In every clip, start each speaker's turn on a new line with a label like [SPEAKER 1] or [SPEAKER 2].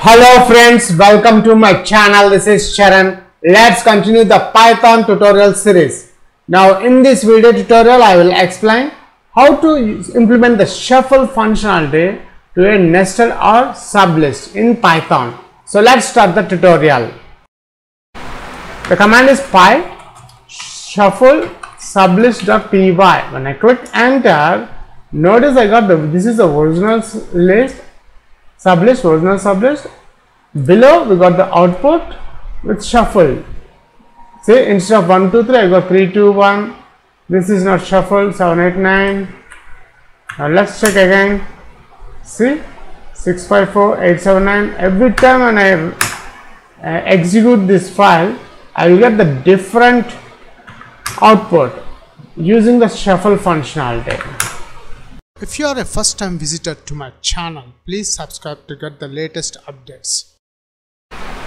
[SPEAKER 1] Hello friends, welcome to my channel. This is Sharan. Let's continue the Python tutorial series. Now in this video tutorial I will explain how to implement the shuffle functionality to a nested or sublist in Python. So let's start the tutorial. The command is py shuffle sublist.py. When I click enter, notice I got this is the original list. Sublist, original sublist. Below we got the output with shuffle. See, instead of 1 2 3 I got 3 2 1. This is not shuffled. 7 8 9. Now let's check again. See, 6 5 4 8 7 9. Every time when I execute this file, I will get the different output using the shuffle functionality.
[SPEAKER 2] If you are a first time visitor to my channel, please subscribe to get the latest updates.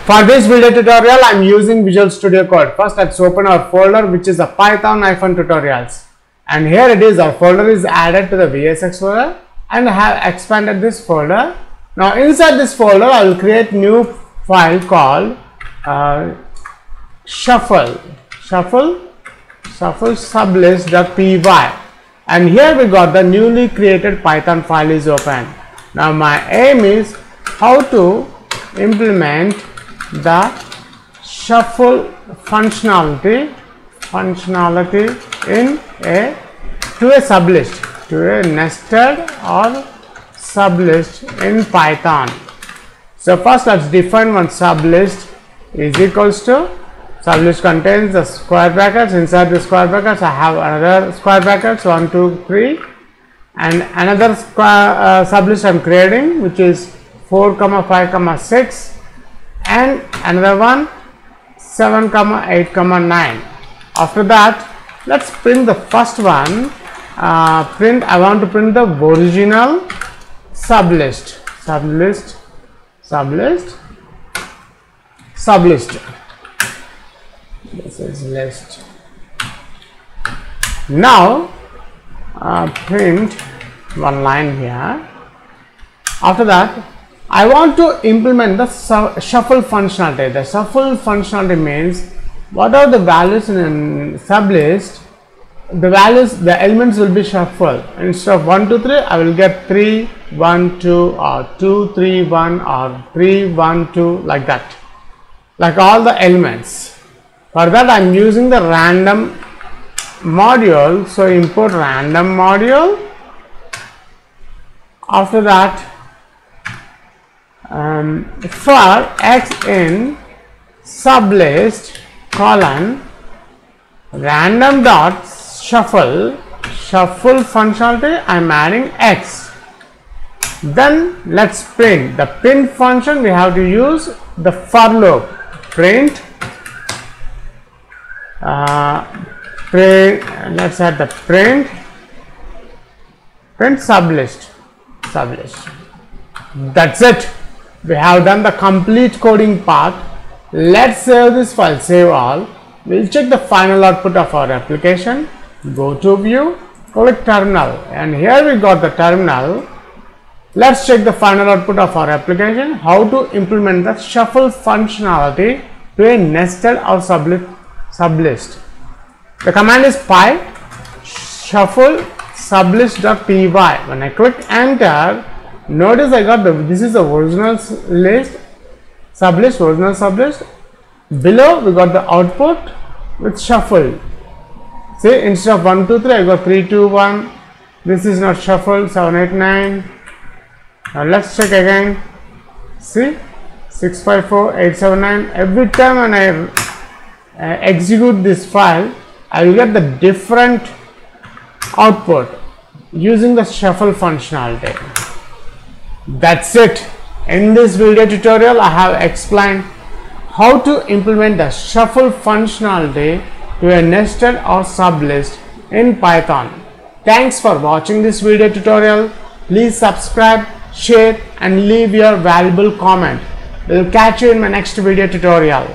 [SPEAKER 1] For this video tutorial, I am using Visual Studio Code. First, let's open our folder, which is a Python-tutorials. And here it is, our folder is added to the VSX folder, and I have expanded this folder. Now, inside this folder, I will create new file called shuffle sublist.py. And here we got the newly created Python file is open. Now my aim is how to implement the shuffle functionality in to a sublist, to a nested or sublist in Python. So first let's define one sublist is equals to. Sublist contains the square brackets. Inside the square brackets I have another square brackets 1 2 3 and another sublist I am creating, which is 4 5 6 and another one 7 8 9. After that, let's print the first one. I want to print the original sublist. This is list. Now print one line here. After that, I want to implement the shuffle functionality. The shuffle functionality means what are the values in a sublist, the elements will be shuffled. Instead of 1 2 3 I will get 3 1 2 or 2 3 1 or 3 1 2, like that, like all the elements. For that I am using the random module, so import random module. After that, for x in sublist colon random dot shuffle functionality, I am adding x. Then let's print the print function. We have to use the for loop. Print let's add the print sublist. That's it. We have done the complete coding part. Let's save this file, save all. We'll check the final output of our application. Go to view, click terminal, and here we got the terminal. Let's check the final output of our application, how to implement the shuffle functionality to a nested or sublist. The command is py shuffle sublist.py. When I click enter, notice I got this is the original list, original sublist. Below we got the output with shuffle. See, instead of 1 2 3 I got 3 2 1. This is not shuffled. 7 8 9. Now let's check again. See, 6 5 4 8 7 9. Every time when I execute this file, I will get the different output using the shuffle functionality. That's it. In this video tutorial, I have explained how to implement the shuffle functionality to a nested or sublist in Python. Thanks for watching this video tutorial. Please subscribe, share and leave your valuable comment. We'll catch you in my next video tutorial.